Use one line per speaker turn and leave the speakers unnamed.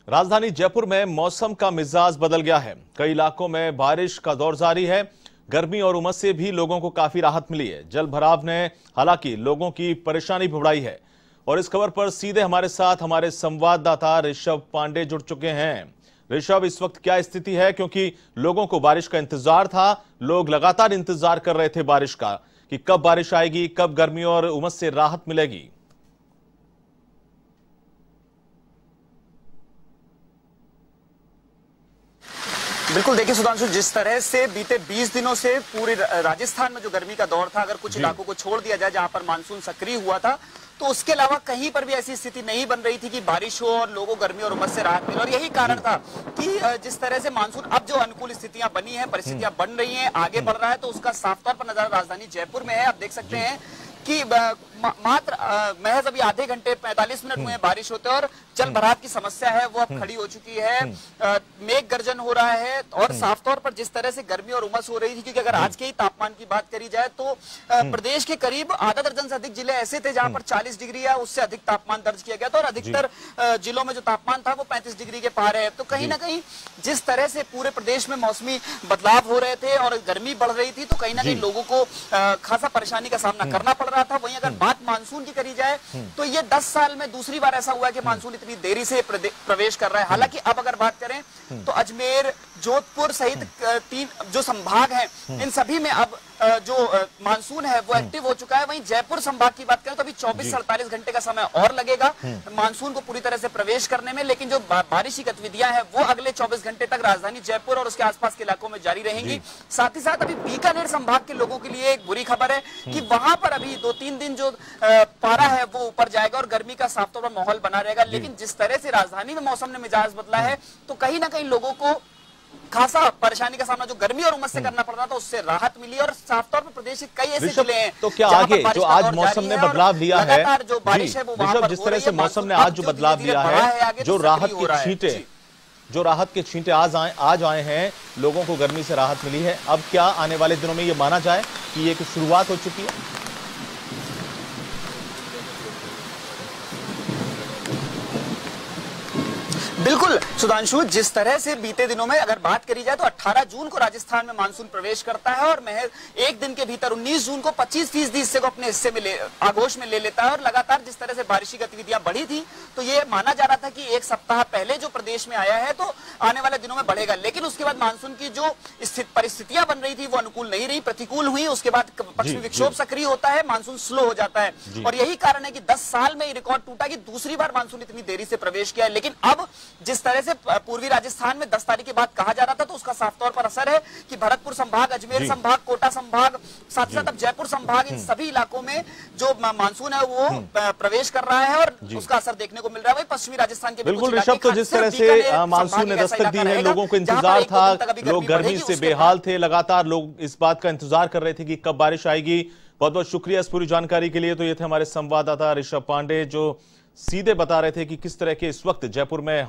राजधानी जयपुर में मौसम का मिजाज बदल गया है। कई इलाकों में बारिश का दौर जारी है। गर्मी और उमस से भी लोगों को काफी राहत मिली है। जल भराव ने हालांकि लोगों की परेशानी भी बढ़ाई है। और इस खबर पर सीधे हमारे साथ हमारे संवाददाता ऋषभ पांडे जुड़ चुके हैं। ऋषभ, इस वक्त क्या स्थिति है? क्योंकि लोगों को बारिश का इंतजार था, लोग लगातार इंतजार कर रहे थे बारिश का कि कब बारिश आएगी, कब गर्मी और उमस से राहत मिलेगी।
बिल्कुल, देखिए सुधांशु, जिस तरह से बीते 20 दिनों से पूरे राजस्थान में जो गर्मी का दौर था, अगर कुछ इलाकों को छोड़ दिया जाए जहां पर मानसून सक्रिय हुआ था, तो उसके अलावा कहीं पर भी ऐसी स्थिति नहीं बन रही थी कि बारिश हो और लोगों को गर्मी और उमस से राहत मिले। और यही कारण था कि जिस तरह से मानसून अब जो अनुकूल स्थितियां बनी हैं, परिस्थितियां बन रही हैं, आगे बढ़ रहा है, तो उसका साफ तौर पर नजारा राजधानी जयपुर में है। आप देख सकते हैं कि मात्र महज अभी आधे घंटे 45 मिनट हुए बारिश होते और जल भराव की समस्या है वो अब खड़ी हो चुकी है। मेघ गर्जन हो रहा है और साफ तौर पर जिस तरह से गर्मी और उमस हो रही थी, क्योंकि अगर आज के ही तापमान की बात करी जाए तो प्रदेश के करीब आधा दर्जन से अधिक जिले ऐसे थे जहां पर 40 डिग्री या उससे अधिक तापमान दर्ज किया गया था और अधिकतर जिलों में जो तापमान था वो 35 डिग्री के पार है। तो कहीं ना कहीं जिस तरह से पूरे प्रदेश में मौसमी बदलाव हो रहे थे और गर्मी बढ़ रही थी, तो कहीं ना कहीं लोगों को खासा परेशानी का सामना करना पड़ रहा था। वहीं अगर बात मानसून की करी जाए तो ये 10 साल में दूसरी बार ऐसा हुआ है कि मानसून इतनी देरी से प्रवेश कर रहा है। हालांकि अब अगर बात करें तो अजमेर, जोधपुर सहित 3 जो संभाग हैं, इन सभी में अब जो मानसून है वो एक्टिव हो चुका है। वहीं जयपुर संभाग की बात करें तो अभी 24 से 48 घंटे का समय और लगेगा मानसून को पूरी तरह से प्रवेश करने में, लेकिन जो बारिशी गतिविधियां हैं वो अगले 24 घंटे तक राजधानी जयपुर और उसके आसपास के इलाकों में जारी रहेंगी। साथ ही साथ अभी बीकानेर संभाग के लोगों के लिए एक बुरी खबर है कि वहां पर अभी 2-3 दिन जो पारा है वो ऊपर जाएगा और गर्मी का साफ तौर पर माहौल बना रहेगा। लेकिन जिस तरह से राजधानी में मौसम ने मिजाज बदला है, तो कहीं ना कहीं लोगों को खासा परेशानी का सामना जो गर्मी और उमस से करना पड़ रहा था उससे राहत मिली। और साफ तौर पर प्रदेश के कई ऐसे जिले हैं
तो क्या आगे जो आज मौसम ने बदलाव लिया है,
जो बारिश है वो
जिस तरह से मौसम ने आज जो बदलाव लिया है, जो राहत के छींटे आज आए हैं, लोगों को गर्मी से राहत मिली है। अब क्या आने वाले दिनों में ये माना जाए कि ये एक शुरुआत हो चुकी है?
बिल्कुल सुधांशु, जिस तरह से बीते दिनों में अगर बात करी जाए तो 18 जून को राजस्थान में मानसून प्रवेश करता है और महज एक दिन के भीतर 19 जून को 25% हिस्से को अपने हिस्से में आगोश में ले लेता है। और लगातार जिस तरह से बारिशी गतिविधियां बढ़ी थी, तो ये माना जा रहा था कि एक सप्ताह पहले जो प्रदेश में आया है तो आने वाले दिनों में बढ़ेगा। लेकिन उसके बाद मानसून की जो परिस्थितियां बन रही थी वो अनुकूल नहीं रही, प्रतिकूल हुई। उसके बाद पश्चिमी विक्षोभ सक्रिय होता है, मानसून स्लो हो जाता है। और यही कारण है कि 10 साल में रिकॉर्ड टूटा कि दूसरी बार मानसून इतनी देरी से प्रवेश किया है। लेकिन अब जिस तरह से पूर्वी राजस्थान में 10 तारीख के बाद कहा जा रहा था, तो उसका साफ तौर पर असर है कि भरतपुर संभाग, अजमेर संभाग, कोटा संभाग, साथ ही साथ अब जयपुर संभाग, इन सभी इलाकों में जो मानसून है वो प्रवेश कर रहा है और उसका असर देखने को मिल रहा है। वही पश्चिमी राजस्थान के
बिल्कुल ऋषभ, तो जिस तरह से मानसून ने दस्तक दी है, लोगों को इंतजार था, लोग गर्मी से बेहाल थे, लगातार लोग इस बात का इंतजार कर रहे थे कि कब बारिश आएगी। बहुत बहुत शुक्रिया इस पूरी जानकारी के लिए। तो ये थे हमारे संवाददाता ऋषभ पांडे जो सीधे बता रहे थे कि किस तरह के इस वक्त जयपुर में